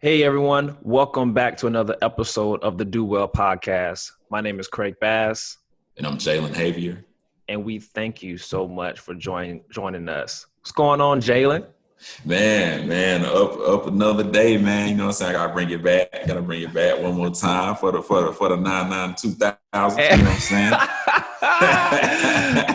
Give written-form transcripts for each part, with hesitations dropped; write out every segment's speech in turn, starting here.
Hey everyone, welcome back to another episode of the Do Well podcast. My name is Craig Bass. And I'm Jalen Javier. And we thank you so much for joining us. What's going on, Jalen? Man, up another day, man. You know what I'm saying? I gotta bring it back one more time for the 99 2000. You know what I'm saying?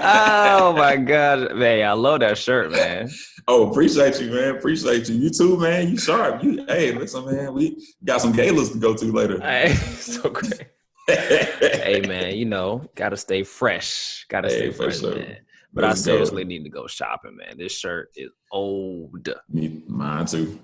Oh my God, man! I love that shirt, man. Oh, appreciate you, man. Appreciate you. You too, man. You sharp. Hey, listen, man. We got some galas to go to later. Hey, so great. Hey, man. You know, gotta stay fresh. Stay fresh, sure. Man. But I seriously need to go shopping, man. This shirt is old. Mine too.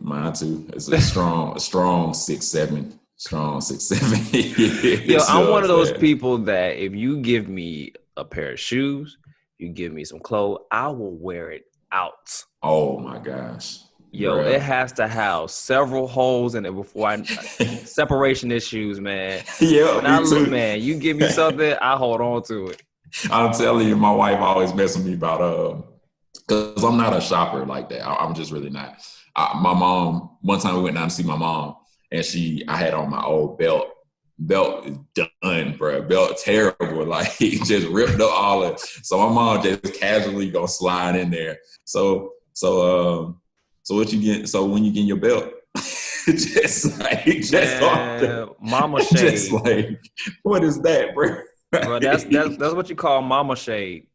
It's a strong 6'7". Strong 6'7". Yo, I'm one of those people that if you give me a pair of shoes, you give me some clothes, I will wear it out. Oh my gosh. Yo, bruh. It has to have several holes in it before I separation issues, man. Yeah, me too. Man, you give me something, I hold on to it. I'm telling you, my wife always messes with me about because I'm not a shopper like that. I'm just really not. My mom, one time we went down to see my mom, and I had on my old belt. Belt is done, bro. Belt terrible. Like, just ripped up all of it. So my mom just casually gonna slide in there. So what you get? So when you get your belt, mama shade. Just like, what is that, bro? Bro, that's what you call mama shade.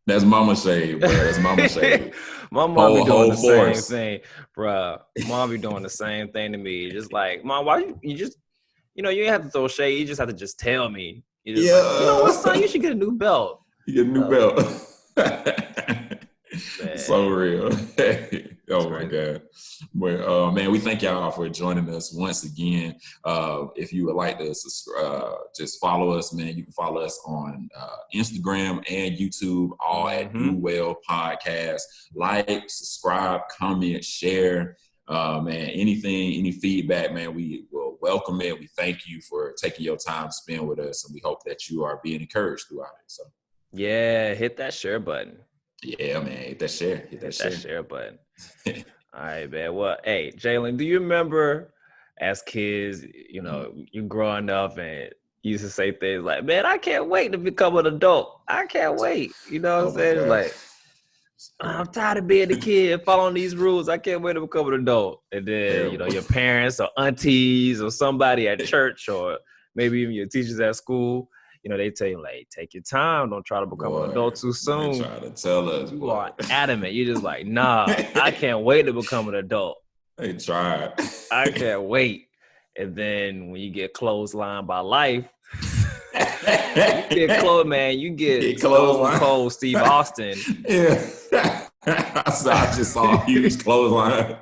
That's mama shade, bro. That's mama shade. My mom be doing the same thing, bro. Mom be doing the same thing to me. Just like, Mom, why you just, you ain't have to throw shade. You just have to just tell me. You just like, you know what, son? You should get a new belt. You get a new belt. So real. Oh my God. But man, we thank y'all for joining us once again. If you would like to just follow us, man, you can follow us on Instagram and YouTube, all at Do Well Podcast. Like, subscribe, comment, share. Man, any feedback, man, we will welcome it. We thank you for taking your time to spend with us, and we hope that you are being encouraged throughout it. So yeah, hit that share button. Yeah, man, hit that share button. All right, man. Well, hey, Jalen, do you remember as kids, you growing up and you used to say things like, man, I can't wait to become an adult. I can't wait. You know what I'm saying? Like, I'm tired of being a kid, following these rules. I can't wait to become an adult. And then, your parents or aunties or somebody at church or maybe even your teachers at school, they tell you, like, take your time. Don't try to become an adult too soon. They try to tell us. You are adamant. You're just like, nah, I can't wait to become an adult. They tried. I can't wait. And then when you get clotheslined by life, you get Stone Cold Steve Austin. Yeah. I just saw a huge clothesline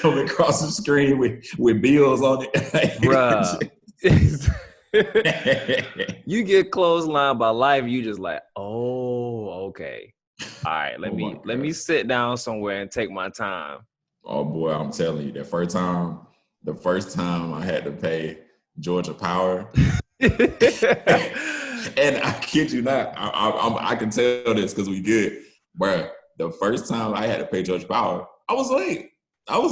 coming across the screen with bills on it. Bruh. You get clotheslined by life, you just like, oh, okay. All right, let me sit down somewhere and take my time. Oh boy, I'm telling you, the first time I had to pay Georgia Power, and I kid you not, I can tell this because we good, bro. The first time I had to pay Georgia Power, I was late. You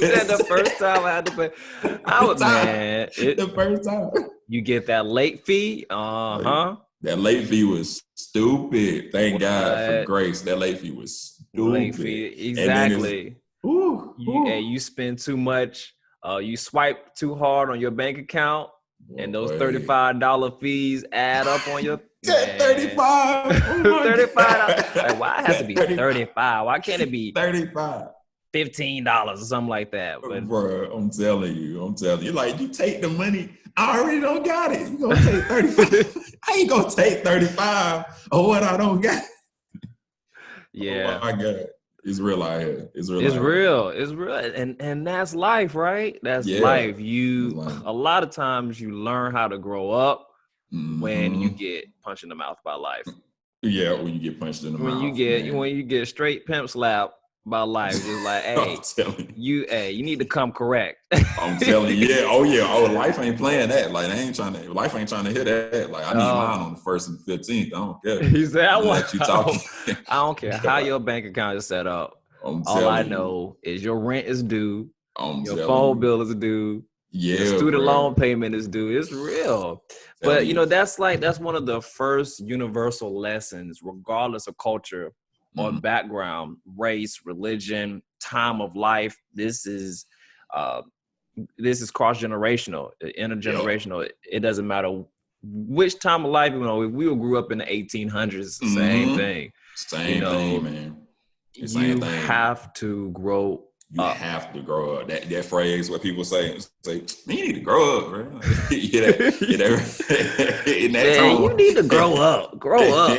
said the first time I had to pay. The first time. You get that late fee? That late fee was stupid. Thank God for grace. That late fee was stupid. Late fee, exactly. You spend too much. You swipe too hard on your bank account, and those $35 fees add up on your. $35. $35. Like, why it has to be $35? Why can't it be $35? $15 or something like that. But bro, I'm telling you, like, you take the money, I already don't got it. You gonna take 35? I ain't gonna take 35 or what I don't got. Yeah. Oh my God. It's real out here. It's real. And that's life, right? That's life. A lot of times you learn how to grow up when you get punched in the mouth by life. Yeah, when you get punched in the mouth. When you get straight pimp slap by life, just like, hey, you need to come correct. I'm telling you, life ain't playing that. Like, life ain't trying to hear that. Like, I need mine on the 1st and 15th. I don't care. He said, I don't care how your bank account is set up. All I know is your rent is due. I'm Your telling phone you. bill is due. Your Yeah, student bro. loan payment is due. It's real. But Telling you. that's one of the first universal lessons, regardless of culture or Mm-hmm. background, race, religion, time of life. Uh, this is cross generational, Yep. intergenerational. It doesn't matter which time of life. If we all grew up in the 1800s, it's the same Mm-hmm. thing. Same thing, man. The same You thing. have to grow You up. have to grow up. That phrase, what people say, man, you need to grow up, bro. Get that in that Man, you tone. need to grow up. Grow up.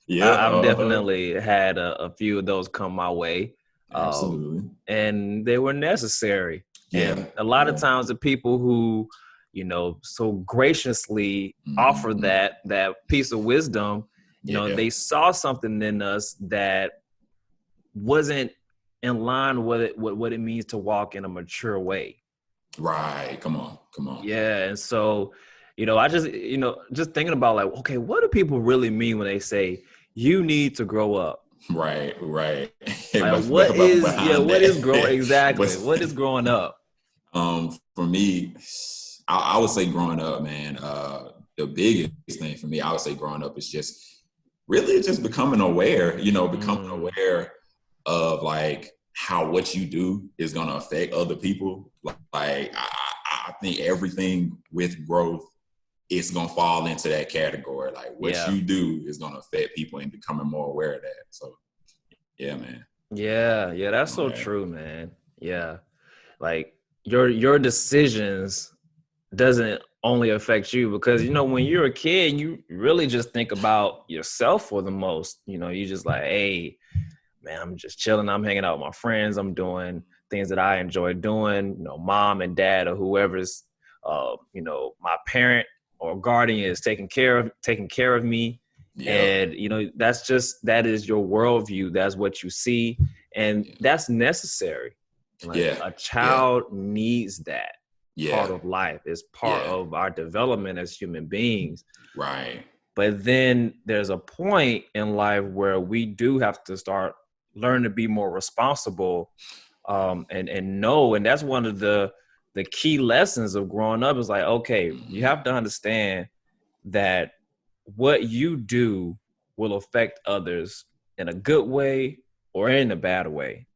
Yeah. I've definitely had a few of those come my way, Absolutely. and they were necessary. Yeah. And a lot of Yeah. times, the people who so graciously offer Mm-hmm. that piece of wisdom, Yeah. they saw something in us that wasn't in line with what it means to walk in a mature way. Right. Come on. Come on. Yeah, and so, I just, just thinking about like, okay, what do people really mean when they say you need to grow up? Right. Right. Like, But behind what is growing that, exactly? What is but growing up? for me, I would say growing up, man, the biggest thing for me, I would say growing up is just becoming aware, becoming Mm, aware of like how what you do is going to affect other people. Like, I think everything with growth is going to fall into that category. Like what yeah, you do is going to affect people and becoming more aware of that. So yeah, man. yeah, that's so Okay. true, man. Yeah, like your decisions doesn't only affect you because when you're a kid, you really just think about yourself for the most. You just like, hey, man, I'm just chilling. I'm hanging out with my friends. I'm doing things that I enjoy doing. Mom and dad or whoever's, my parent or guardian is taking care of me. Yep. And that is your worldview. That's what you see, and that's necessary. Like Yeah. a Yeah. child needs that part Yeah. of life. It's part Yeah. of our development as human beings. Right. But then there's a point in life where we do have to start learning to be more responsible, and know. And that's one of the key lessons of growing up is like, okay, you Mm-hmm. have to understand that what you do will affect others in a good way or in a bad way.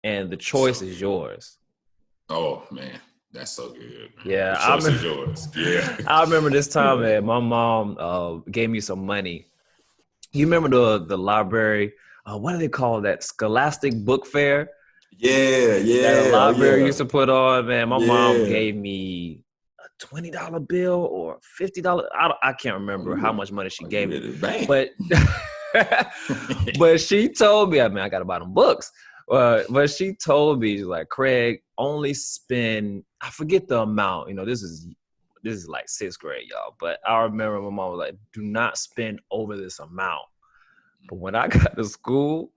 And the So choice is good. yours. Oh man, that's so good. Yeah, The choice is yours. Yeah. I remember this time, Yeah. man, my mom gave me some money. You remember the library? What do they call that? Scholastic Book Fair Yeah. that the Yeah. Oh library yeah. used to put on. Man, my mom Yeah. gave me a $20 bill or $50. I can't Oh, remember how much money she you gave me, ready to bank? but but she told me, I mean, I got to buy them books. But she told me, she's like, Craig, only spend. I forget the amount. This is like sixth grade, y'all. But I remember my mom was like, do not spend over this amount. But when I got to school,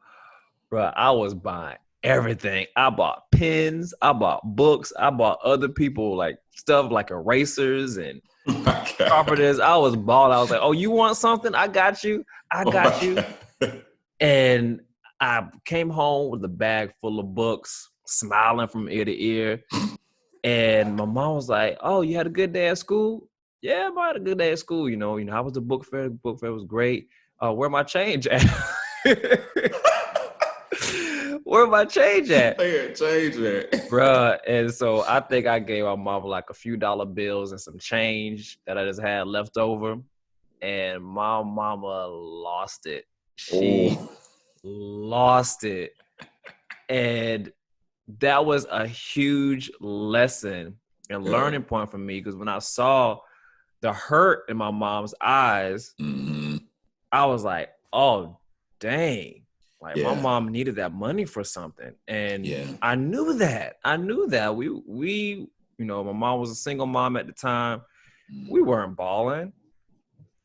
bro, I was buying everything. I bought pens, I bought books, I bought other people like stuff like erasers and Oh my God. sharpeners. I was balling. I was like, oh, you want something? I got you. I Oh my got you. God. And I came home with a bag full of books, smiling from ear to ear. And my mom was like, oh, you had a good day at school? Yeah, I had a good day at school. How was the book fair? The book fair was great. Where my change at? Where my change at? They had changed that. Bruh. And so I think I gave my mom like a few dollar bills and some change that I just had left over. And my mama lost it. She Oh. lost it. And that was a huge lesson and Yeah. learning point for me, because when I saw the hurt in my mom's eyes, Mm-hmm. I was like, oh, dang. Like my Yeah. mom needed that money for something. And Yeah. I knew that. My mom was a single mom at the time. We weren't balling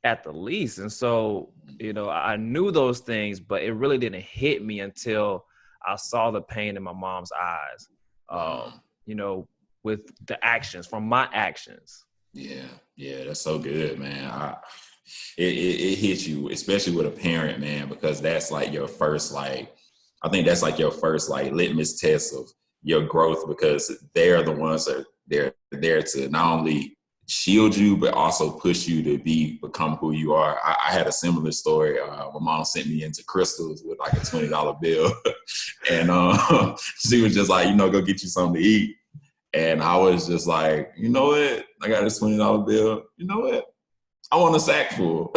at the least. And so, I knew those things, but it really didn't hit me until I saw the pain in my mom's eyes, Wow. with the actions, from my actions. Yeah. Yeah. That's so good, man. It hits you, especially with a parent, man, because that's like your first, like, I think that's like your first like litmus test of your growth, because they're the ones that they're there to not only shield you, but also push you to become who you are. I had a similar story. My mom sent me into crystals with like a $20 bill. And she was just like, go get you something to eat. And I was just like, you know what? I got this $20 bill. You know what? I want a sack full.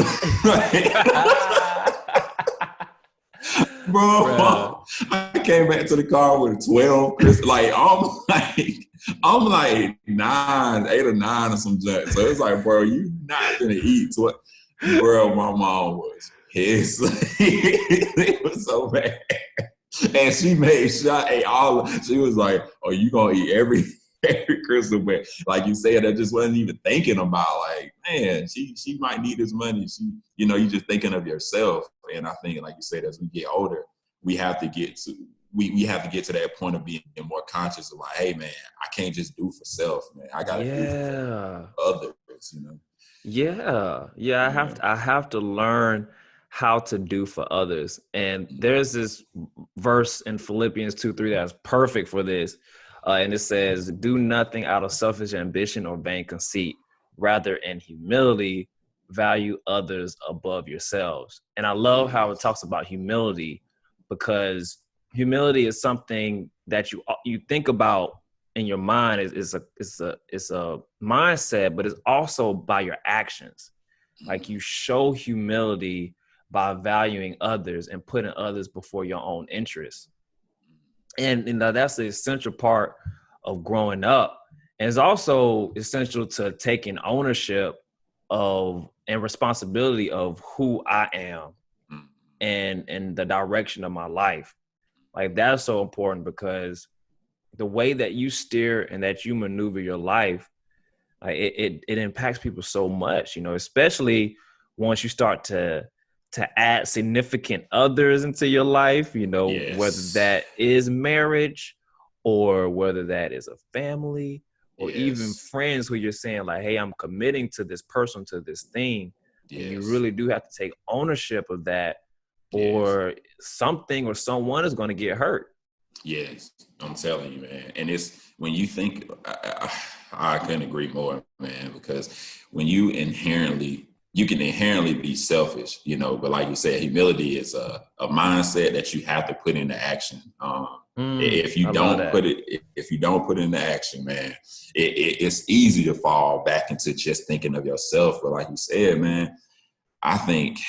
Bro, I came back to the car with 12 crystals. I'm like 8 or 9 or some junk. So it's like, bro, you not gonna eat. Bro, my mom was pissed. It was so bad. And she made sure I ate all. She was like, "Oh, you gonna eat every crystal?" But like you said, I just wasn't even thinking about like, man, she might need this money. You just thinking of yourself. And I think, like you said, as we get older, we have to get to we have to get to that point of being more conscious of like, hey, man, I can't just do for self, man. I gotta do for others. Yeah. I have to learn how to do for others. And there's this verse in Philippians 2:3 that's perfect for this. And it says, do nothing out of selfish ambition or vain conceit. Rather, in humility, value others above yourselves. And I love how it talks about humility, because humility is something that you think about in your mind. It's a mindset, but it's also by your actions. Like, you show humility by valuing others and putting others before your own interests. And that's the essential part of growing up. And it's also essential to taking ownership of and responsibility of who I am and the direction of my life. Like, that's so important, because the way that you steer and that you maneuver your life, like, it impacts people so much, especially once you start to add significant others into your life, Yes. Whether that is marriage or whether that is a family or even friends who you're saying like, hey, I'm committing to this person, to this thing. And you really do have to take ownership of that, or something or someone is going to get hurt. Yes, I'm telling you, man. And it's when you think, I couldn't agree more, man, because when you can inherently be selfish, but like you said, humility is a mindset that you have to put into action. If you don't put it into action, man, it's easy to fall back into just thinking of yourself. But like you said, man, I think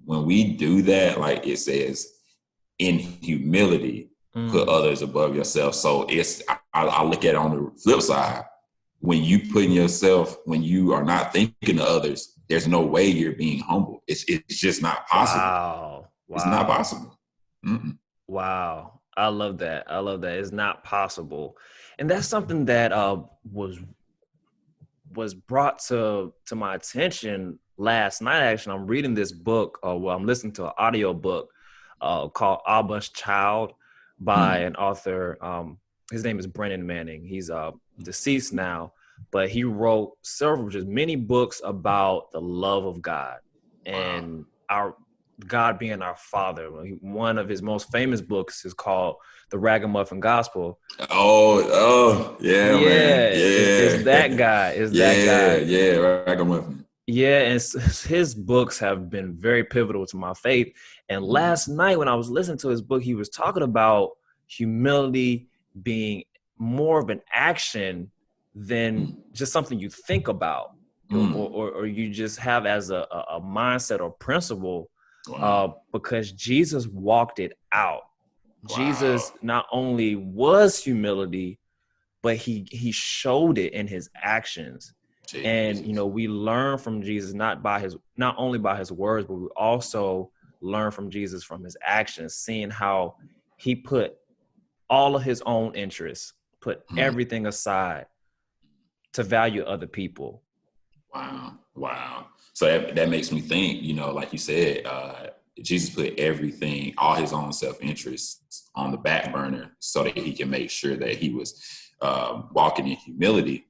when we do that, like it says, in humility, put others above yourself. So I look at it on the flip side. When you are not thinking of others, there's no way you're being humble. It's just not possible. Wow. It's not possible. Mm-mm. Wow. I love that. It's not possible. And that's something that was brought to my attention last night. Actually, I'm reading this book, I'm listening to an audio book called Abba's Child by an author. His name is Brennan Manning. He's deceased now, but he wrote many books about the love of God and our God being our Father. One of his most famous books is called The Ragamuffin Gospel. Oh, yeah, man. Yeah. It's that guy. That guy. Yeah, Ragamuffin. Yeah, and his books have been very pivotal to my faith. And last night when I was listening to his book, he was talking about humility being more of an action than just something you think about or you just have as a mindset or principle, because Jesus walked it out. Wow. Jesus not only was humility, but he showed it in his actions. Jesus. And we learn from Jesus not only by his words, but we also learn from Jesus from his actions, seeing how he put all of his own interests, put everything aside to value other people. Wow. So that makes me think, like you said, Jesus put everything, all his own self-interests on the back burner so that he can make sure that he was walking in humility.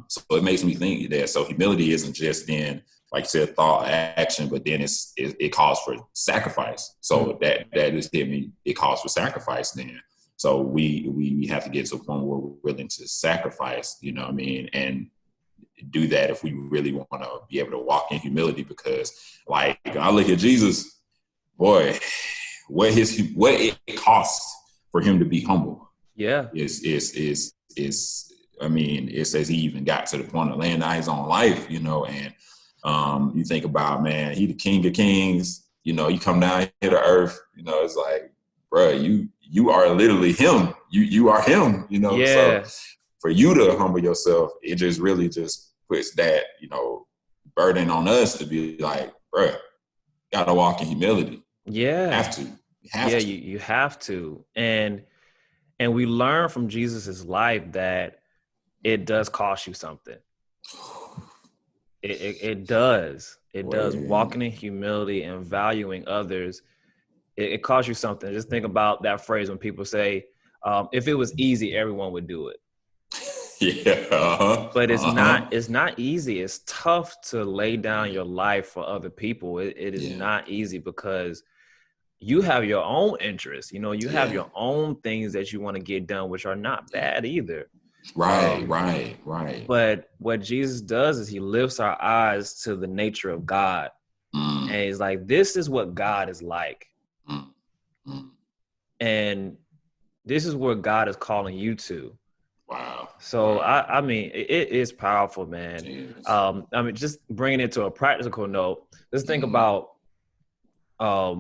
So it makes me think that humility isn't just in, like you said, thought, action, but then it calls for sacrifice. So that just hit me. It calls for sacrifice then. So we have to get to a point where we're willing to sacrifice, you know what I mean, and do that if we really want to be able to walk in humility. Because like I look at Jesus, boy, what it costs for him to be humble. Yeah. Is I mean, it says he even got to the point of laying down his own life, you know, and you think about, man, he the King of Kings, you know, you come down here to earth, you know, it's like, bro, you are literally him. You are him, you know. Yeah. So for you to humble yourself, it just really just puts that, you know, burden on us to be like, bro, gotta walk in humility. Yeah. You have to. You have to. And we learn from Jesus's life that it does cost you something. It does. It does. Walking in humility and valuing others, it costs you something. Just think about that phrase when people say, if it was easy, everyone would do it. Yeah. But it's not easy. It's tough to lay down your life for other people. It is not easy because you have your own interests. You know, you have your own things that you want to get done, which are not bad either. Right. But what Jesus does is he lifts our eyes to the nature of God. And he's like, this is what God is like. And this is where God is calling you to. Wow. So, I mean, it is powerful, man. I mean, just bringing it to a practical note, let's think about, I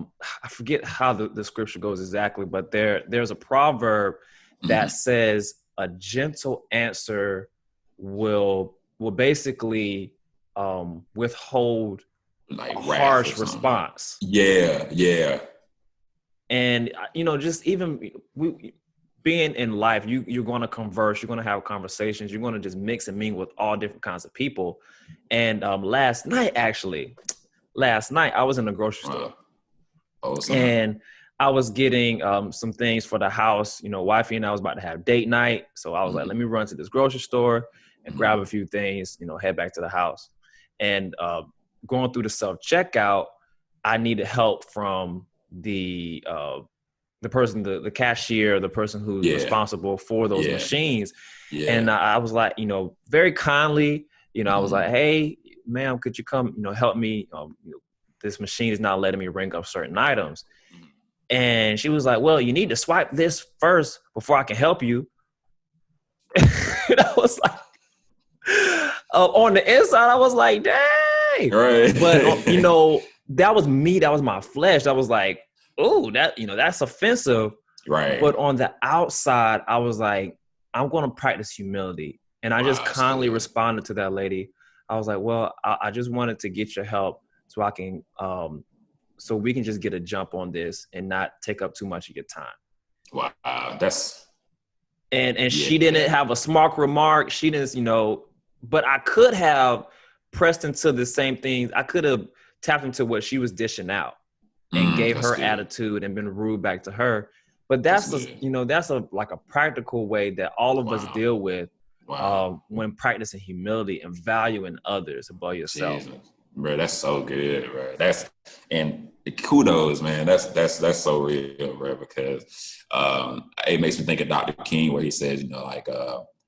forget how the scripture goes exactly, but there's a proverb that says a gentle answer will basically withhold like a harsh response. Yeah. And, you know, just even being in life, you're going to converse, you're going to have conversations, you're going to just mix and mingle with all different kinds of people. And last night, I was in the grocery store. Awesome. And I was getting some things for the house. You know, wifey and I was about to have date night. So I was like, let me run to this grocery store and grab a few things, you know, head back to the house. And going through the self-checkout, I needed help from the person, the cashier, the person who's responsible for those machines. And I was like, you know, very kindly, you know, I was like, hey, ma'am, could you come, you know, help me? You know, this machine is not letting me ring up certain items. And she was like, well, you need to swipe this first before I can help you. And I was like, on the inside, I was like, dang. Right. But, you know, that was me. That was my flesh. I was like, oh, that, you know, that's offensive. Right. But on the outside, I was like, I'm going to practice humility. And I just kindly responded to that lady. I was like, well, I just wanted to get your help so I can, so we can just get a jump on this and not take up too much of your time. Wow. That's. And she didn't have a smart remark. She didn't, you know, but I could have pressed into the same things. I could have tapped into what she was dishing out and gave her attitude and been rude back to her. But that's you know, that's like a practical way that all of us deal with when practicing humility and valuing others above yourself. Jesus. Bro, that's so good, bro. And kudos, man. That's so real, bro. Because it makes me think of Dr. King, where he says, you know, like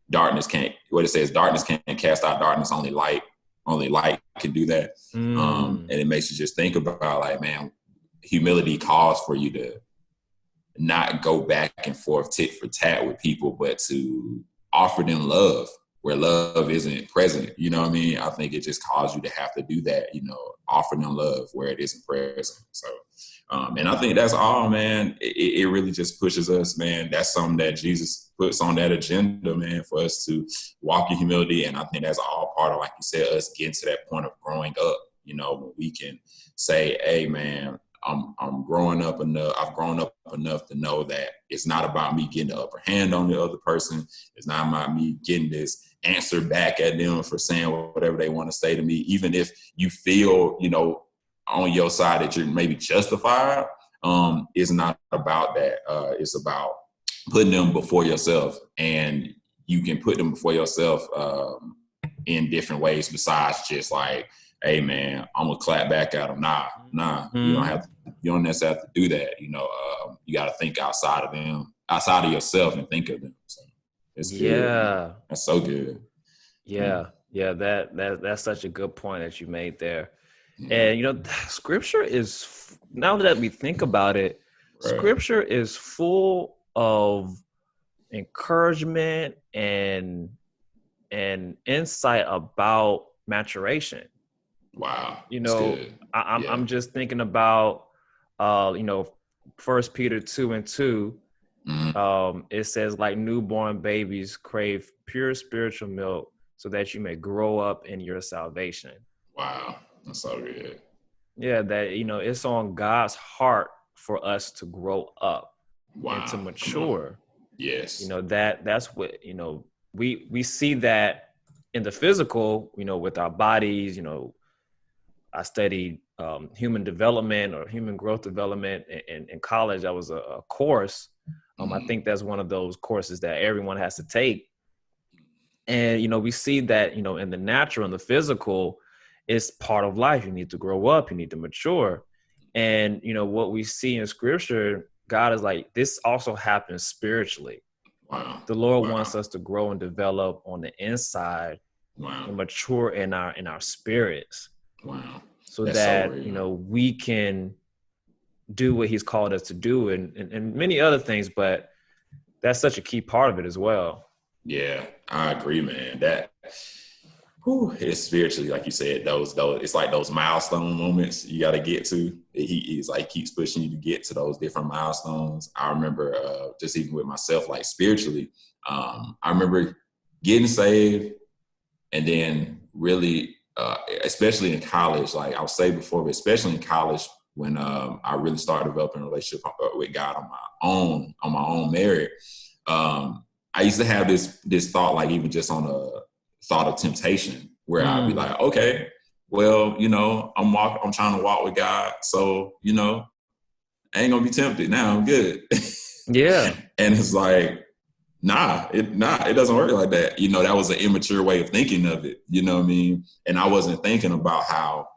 darkness can't cast out darkness. Only light can do that. And it makes you just think about, like, man, humility calls for you to not go back and forth tit for tat with people, but to offer them love where love isn't present. You know what I mean? I think it just calls you to have to do that, you know, offer them love where it isn't present. So, and I think that's all, man. It really just pushes us, man. That's something that Jesus puts on that agenda, man, for us to walk in humility. And I think that's all part of, like you said, us getting to that point of growing up, you know, when we can say, hey, man, I'm growing up enough. I've grown up enough to know that it's not about me getting the upper hand on the other person. It's not about me getting this answer back at them for saying whatever they want to say to me, even if you feel, you know, on your side that you're maybe justified. It's not about that. It's about putting them before yourself, and you can put them before yourself in different ways besides just like, hey, man, I'm gonna clap back at them. Nah, you don't necessarily have to do that. You know, you got to think outside of them outside of yourself and think of them. So it's good, man. Yeah. That's so good. Yeah. Yeah. That's such a good point that you made there. Yeah. And, scripture is, now that we think about it, Right. scripture is full of encouragement and insight about maturation. Wow. That's good. Yeah. I'm just thinking about, you know, First Peter 2:2. Mhm. It says, like newborn babies crave pure spiritual milk so that you may grow up in your salvation. Wow. That's so good. Yeah, that, it's on God's heart for us to grow up and to Wow. Come on. mature. Yes. That's what, we see that in the physical, with our bodies. I studied human development or human growth development in college. That was a course. I think that's one of those courses that everyone has to take. And, we see that, in the natural and the physical, it's part of life. You need to grow up, you need to mature. And, what we see in scripture, God is like, this also happens spiritually. Wow. The Lord Wow. wants us to grow and develop on the inside. Wow. And mature in our spirits. Wow. So That's so that, real. we can do what he's called us to do and many other things, but that's such a key part of it as well. Yeah, I agree, man. That it's spiritually, like you said, those it's like those milestone moments you got to get to. He's like keeps pushing you to get to those different milestones. I remember just even with myself, like spiritually, I remember getting saved, and then really, especially in college, like I was saved before, but especially in college when I really started developing a relationship with God on my own merit. I used to have this thought, like even just on a thought of temptation, where I'd be like, okay, well, I'm trying to walk with God, so I ain't gonna be tempted. Now I'm good. Yeah. And it's like, it doesn't work like that. That was an immature way of thinking of it. You know what I mean? And I wasn't thinking about how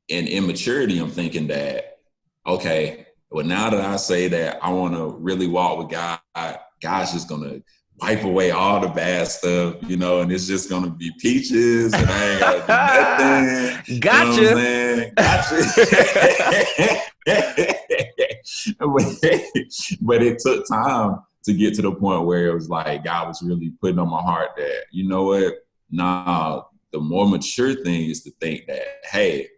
in immaturity, I'm thinking that, okay, well, now that I say that I want to really walk with God, God's just going to wipe away all the bad stuff, and it's just going to be peaches and I ain't got to do nothing. Gotcha. You know what I'm saying? Gotcha. But it took time to get to the point where it was like God was really putting on my heart that, you know what? Nah, the more mature thing is to think that, hey,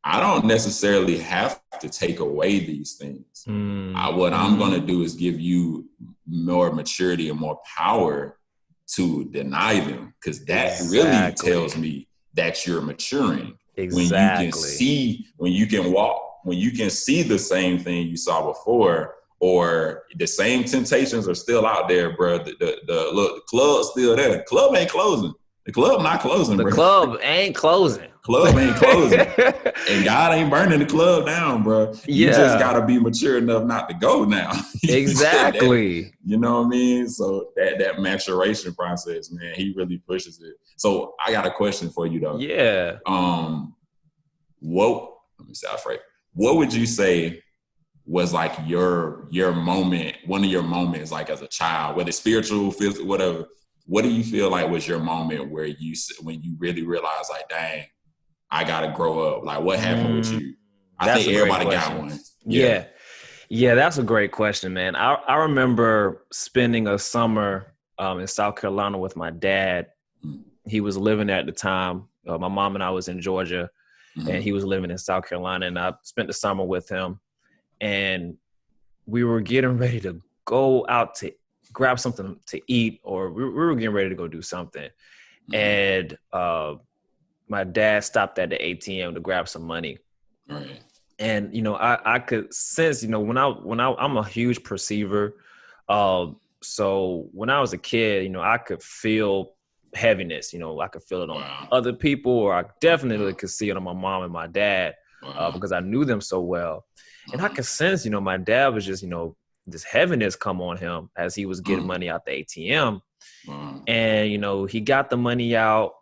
I don't necessarily have to take away these things. What I'm going to do is give you more maturity and more power to deny them, because that really tells me that you're maturing. Exactly. When you can walk, when you can see the same thing you saw before, or the same temptations are still out there, bro. The club's still there. The club ain't closing. The club not closing, bro. The club ain't closing. Club ain't closing. And God ain't burning the club down, bro. You just got to be mature enough not to go now. Exactly. You know what I mean? So that maturation process, man, he really pushes it. So I got a question for you, though. Yeah. Let me say, what would you say was like your moment, one of your moments, like as a child, whether spiritual, physical, whatever? What do you feel like was your moment when you really realized, like, dang, I gotta grow up? Like, what happened with you? I think everybody got one. Yeah, that's a great question, man. I remember spending a summer in South Carolina with my dad. He was living there at the time. My mom and I was in Georgia, and he was living in South Carolina, and I spent the summer with him. And we were getting ready to go out to grab something to eat, or we were getting ready to go do something. And my dad stopped at the ATM to grab some money. Right. And, I could sense, when I'm a huge perceiver. So when I was a kid, I could feel heaviness, I could feel it on other people, or I definitely could see it on my mom and my dad, because I knew them so well. And I could sense, my dad was just, this heaviness come on him as he was getting money out the ATM. And, he got the money out,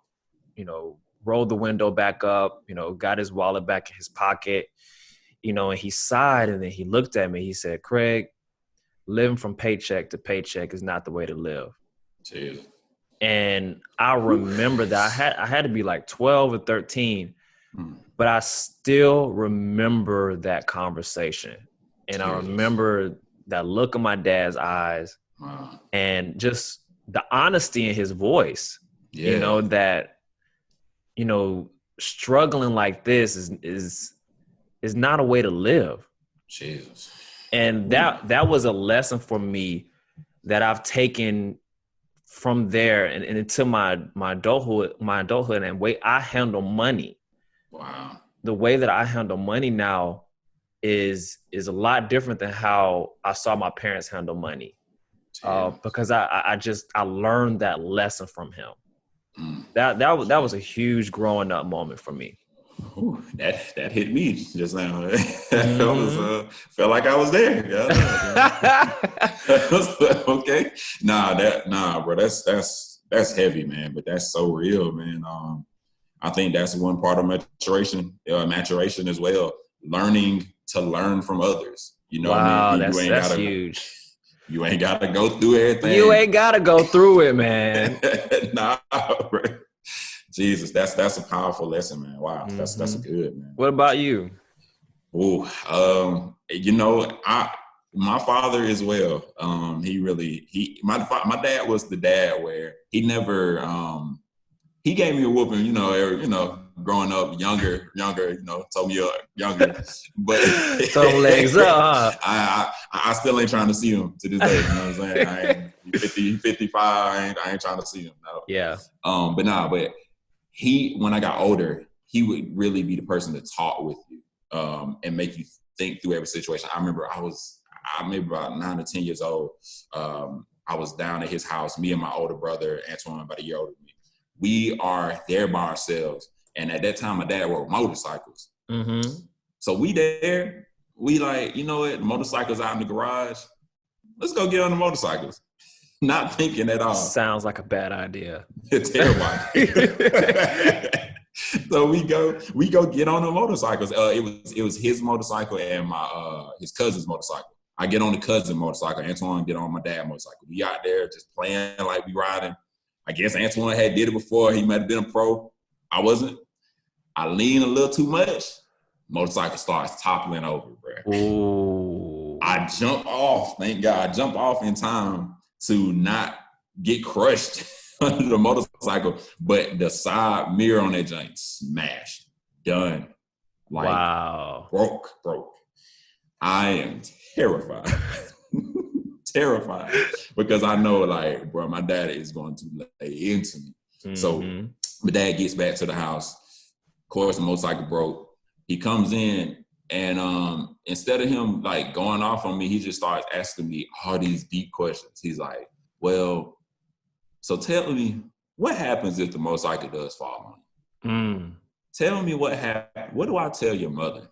rolled the window back up, got his wallet back in his pocket, and he sighed, and then he looked at me. He said, "Craig, living from paycheck to paycheck is not the way to live. Jeez. And I remember that I had to be like 12 or 13, but I still remember that conversation. And I remember that look in my dad's eyes and just the honesty in his voice, you know, that, you know, struggling like this is not a way to live. Jesus. And that was a lesson for me that I've taken from there and into my adulthood and the way I handle money. Wow. The way that I handle money now is a lot different than how I saw my parents handle money. Because I learned that lesson from him. That was a huge growing up moment for me. Ooh, that hit me just now. Felt like I was there. Okay. Bro. That's heavy, man. But that's so real, man. I think that's one part of maturation as well. Learning to learn from others. You know wow, what I mean? That's huge. You ain't gotta go through everything. You ain't gotta go through it, man. Nah, bro. Jesus, that's a powerful lesson, man. Wow, that's a good, man. What about you? You know, my father as well. My dad was the dad where he never he gave me a whooping, you know, growing up younger, you know, told me younger, but some legs up. Huh? I still ain't trying to see him to this day. You know what I'm saying? I ain't 50, 55. I ain't trying to see him. No. Yeah. But when I got older, he would really be the person to talk with you and make you think through every situation. I remember about 9 or 10 years old. I was down at his house, me and my older brother, Antoine, about a year older than me. We are there by ourselves. And at that time, my dad rode motorcycles. So we like, you know what, motorcycles out in the garage. Let's go get on the motorcycles. Not thinking at all. Sounds like a bad idea. It's terrible. So we go get on the motorcycles. It was his motorcycle and my his cousin's motorcycle. I get on the cousin motorcycle. Antoine get on my dad's motorcycle. We out there just playing like we riding. I guess Antoine had did it before. He might have been a pro. I wasn't. I lean a little too much. Motorcycle starts toppling over, bro. Ooh. I jump off. Thank God, I jump off in time to not get crushed under the motorcycle. But the side mirror on that joint smashed. Done. Like, wow. Broke. I am terrified. Terrified. Because I know, like, bro, my dad is going to lay into me. So my dad gets back to the house. Of course, the motorcycle broke. He comes in and instead of him like going off on me, he just starts asking me all these deep questions. He's like, well, so tell me what happens if the motorcycle does fall on you? Tell me what happened. What do I tell your mother?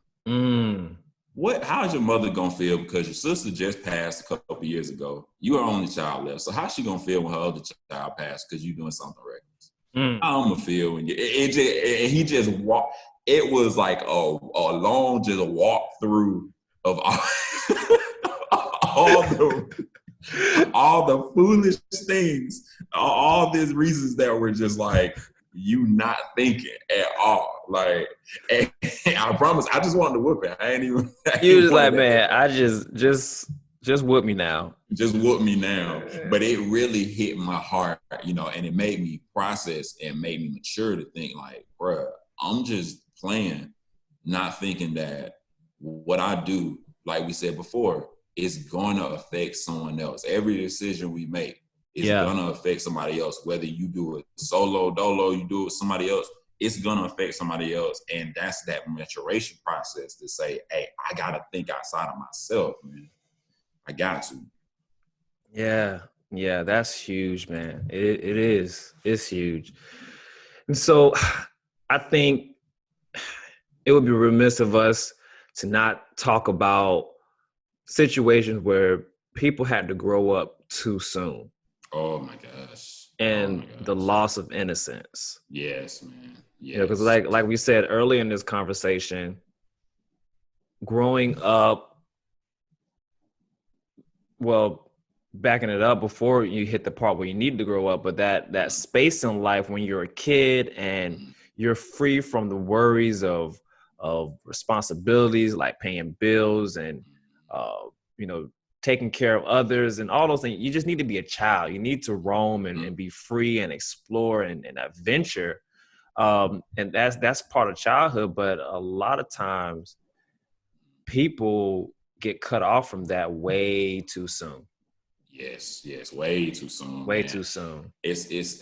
How's your mother gonna feel because your sister just passed a couple of years ago? You are only child left. So how's she gonna feel when her other child passed because you doing something reckless? How I'm gonna feel when he just walked. It was like a long just walk through of all the foolish things, all these reasons that were just like you not thinking at all. Like, I promise, I just wanted to whoop it. I ain't even. You was like, man, I just whoop me now. Just whoop me now. But it really hit my heart, you know, and it made me process and made me mature to think like, bruh, I'm just playing, not thinking that what I do, like we said before, is going to affect someone else. Every decision we make is going to affect somebody else. Whether you do it solo, dolo, you do it with somebody else, it's going to affect somebody else. And that's that maturation process to say, hey, I got to think outside of myself, man. I got to. Yeah, that's huge, man. It is. It's huge. And so I think it would be remiss of us to not talk about situations where people had to grow up too soon. Oh my gosh. And the loss of innocence. Yes, man. Yes. You know, because like we said earlier in this conversation, growing up well, backing it up before you hit the part where you need to grow up, but that space in life when you're a kid and you're free from the worries of responsibilities like paying bills and uh, you know, taking care of others and all those things. You just need to be a child. You need to roam and be free and explore and adventure. And that's part of childhood, but a lot of times people get cut off from that way too soon. Yes, way too soon, Way man. too soon. It's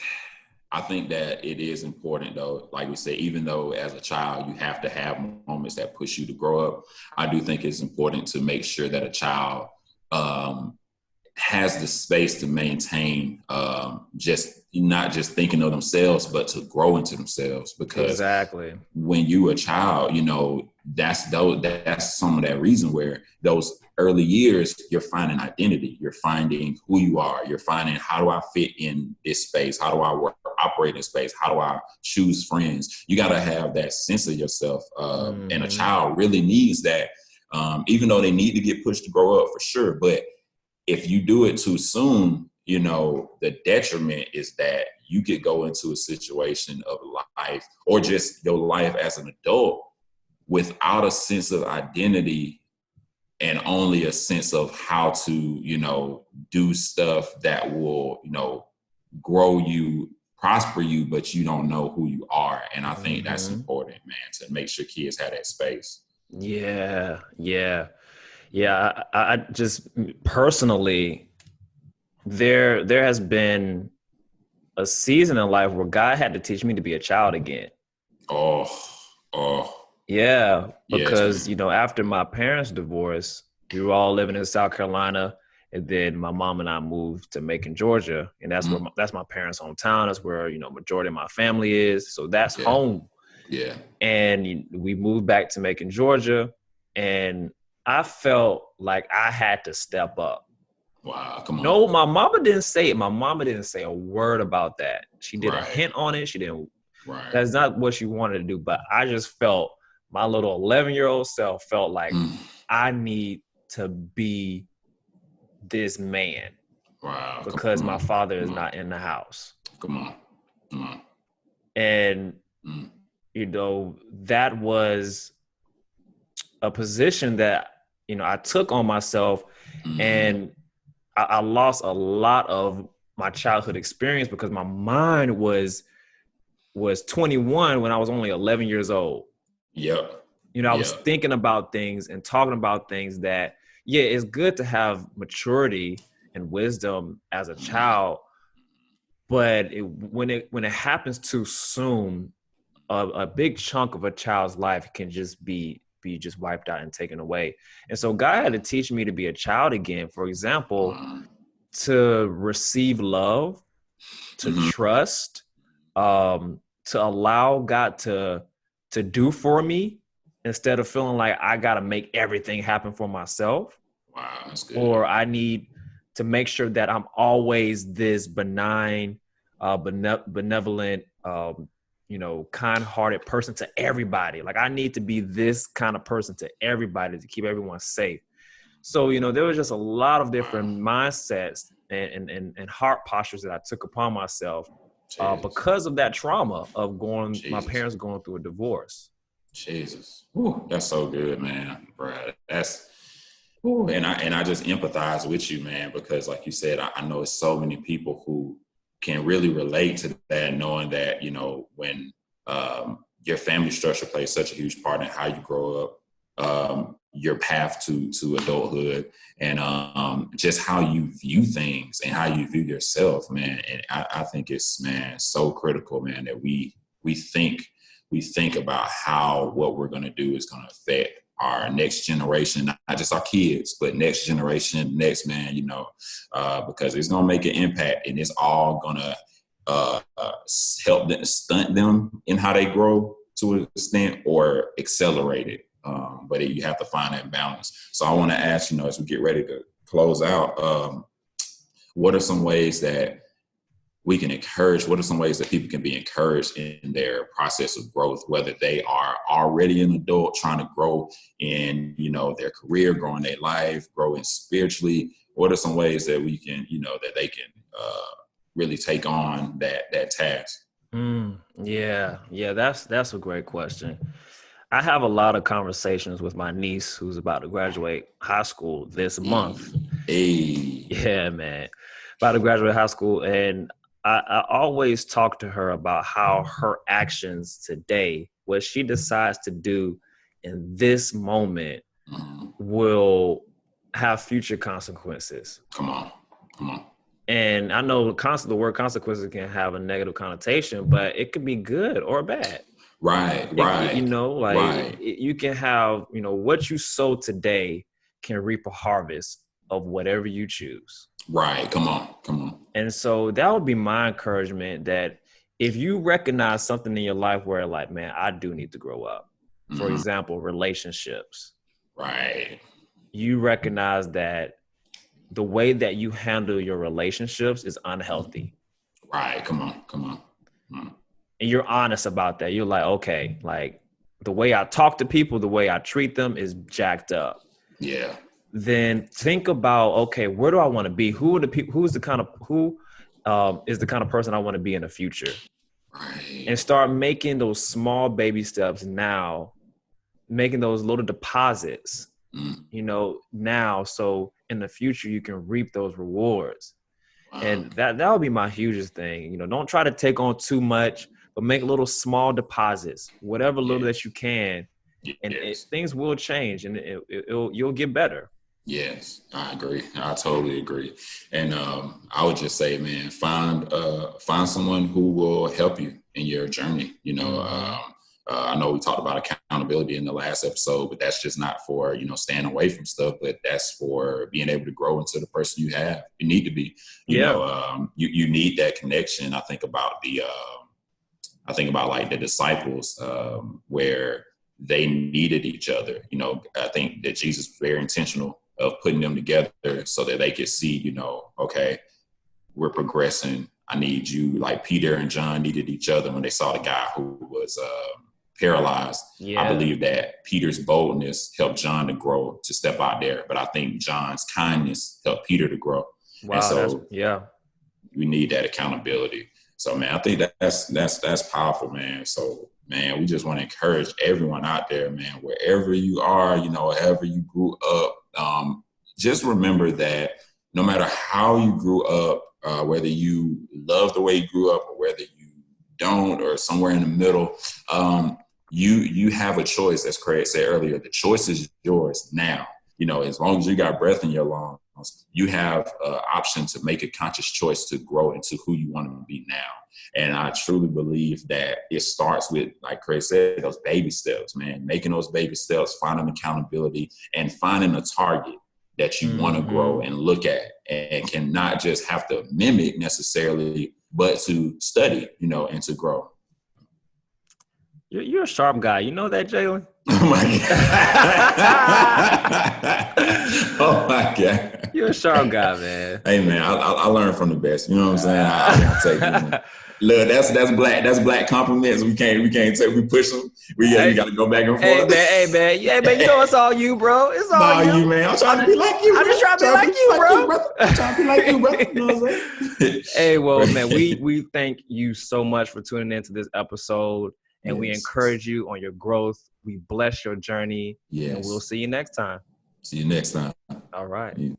I think that it is important though, like we say, even though as a child you have to have moments that push you to grow up, I do think it's important to make sure that a child um, has the space to maintain just not just thinking of themselves, but to grow into themselves. Because Exactly. when you a child, you know, that's some of that reason where those early years you're finding identity, you're finding who you are, you're finding how do I fit in this space, how do I operate in space, how do I choose friends. You got to have that sense of yourself, and a child really needs that, even though they need to get pushed to grow up for sure. But if you do it too soon, you know, the detriment is that you could go into a situation of life or just your life as an adult without a sense of identity and only a sense of how to, you know, do stuff that will, you know, grow you, prosper you, but you don't know who you are. And I think that's important, man, to make sure kids have that space. Yeah. I just personally, there has been a season in life where God had to teach me to be a child again. Oh, Yeah, yes, because man. after my parents' divorce, we were all living in South Carolina, and then my mom and I moved to Macon, Georgia, and that's where that's my parents' hometown. That's where majority of my family is, so that's Yeah, home. yeah. And we moved back to Macon, Georgia, and I felt like I had to step up. Wow, come on. No, my mama didn't say it. My mama didn't say a word about that. She did a Right, hint on it. She didn't. right. That's not what she wanted to do. But I just felt my little 11-year-old self felt like I need to be this man Wow, come because my on, father is come on, not in the house. come on, come on. And Mm. that was a position that I took on myself, Mm-hmm. and I lost a lot of my childhood experience because my mind was 21 when I was only 11 years old. Yep, I was yep. thinking about things and talking about things that, yeah, it's good to have maturity and wisdom as a child, but when it happens too soon, a big chunk of a child's life can just be just wiped out and taken away. And so God had to teach me to be a child again. For example, Wow. to receive love, to Mm-hmm. trust, to allow God to do for me instead of feeling like I got to make everything happen for myself, Wow, that's good. or I need to make sure that I'm always this benign, benevolent, kind-hearted person to everybody. Like I need to be this kind of person to everybody to keep everyone safe. So, there was just a lot of Wow, different mindsets and heart postures that I took upon myself Jesus, because of that trauma of my Jesus, parents going through a divorce. Jesus. Whew, that's so good, man, Brad. That's whew, and I just empathize with you, man, because like you said, I know it's so many people who can really relate to that, knowing that when your family structure plays such a huge part in how you grow up, your path to adulthood, and just how you view things and how you view yourself, man. And I think it's, man, so critical, man, that we think about how what we're going to do is going to affect our next generation, not just our kids, but next generation, next man, because it's going to make an impact, and it's all going to help them, stunt them in how they grow to an extent, or accelerate it. But you have to find that balance. So I want to ask, as we get ready to close out, what are some ways that we can encourage, what are some ways that people can be encouraged in their process of growth, whether they are already an adult trying to grow in, their career, growing their life, growing spiritually, what are some ways that we can, that they can really take on that task? Yeah, that's a great question. I have a lot of conversations with my niece who's about to graduate high school this month. Hey. Yeah, man. About to graduate high school. And I always talk to her about how her actions today, what she decides to do in this moment, will have future consequences. Come on. And I know the word consequences can have a negative connotation, but it could be good or bad. Right. You can have, what you sow today can reap a harvest of whatever you choose. Right. Come on. And so that would be my encouragement, that if you recognize something in your life where like, man, I do need to grow up. For example, relationships. Right. You recognize that the way that you handle your relationships is unhealthy. Right. Come on. And you're honest about that. You're like, okay, like the way I talk to people, the way I treat them is jacked up. Yeah. Then think about, okay, where do I want to be? Who is the kind of person I want to be in the future? Right. And start making those small baby steps now, making those little deposits, now, so in the future you can reap those rewards. Wow. And that would be my hugest thing. Don't try to take on too much, but make little small deposits, whatever little that you can, and things will change, and you'll get better. Yes, I agree. I totally agree. And I would just say, man, find someone who will help you in your journey. I know we talked about accountability in the last episode, but that's just not for, staying away from stuff, but that's for being able to grow into the person you need to be. You need that connection. I think about like the disciples, where they needed each other. I think that Jesus was very intentional of putting them together so that they could see, okay, we're progressing. I need you. Like Peter and John needed each other when they saw the guy who was paralyzed. Yeah. I believe that Peter's boldness helped John to grow, to step out there. But I think John's kindness helped Peter to grow. Wow. And so we need that accountability. So, man, I think that's powerful, man. So, man, we just want to encourage everyone out there, man, wherever you are, however you grew up, just remember that no matter how you grew up, whether you love the way you grew up or whether you don't, or somewhere in the middle, you have a choice. As Craig said earlier, the choice is yours now. As long as you got breath in your lungs, you have an option to make a conscious choice to grow into who you want to be now. And I truly believe that it starts with, like Craig said, those baby steps, man, making those baby steps, finding accountability, and finding a target that you want to grow and look at, and cannot just have to mimic necessarily, but to study, and to grow. You're a sharp guy. You know that, Jalen? Oh, my God. Oh, my God. You're a sharp guy, man. Hey, man, I learn from the best. You know what I'm saying? I take look, that's black compliments. We can't take. We push them. We got to go back and forth. Hey man, it's all you, bro. It's all you, man. I'm trying to be like you. I'm just trying to be like you, bro. I'm trying to be like you, bro. You know what I'm saying? Hey, well, man, we thank you so much for tuning into this episode, and we encourage you on your growth. We bless your journey. Yes. And we'll see you next time. See you next time. All right. Yeah.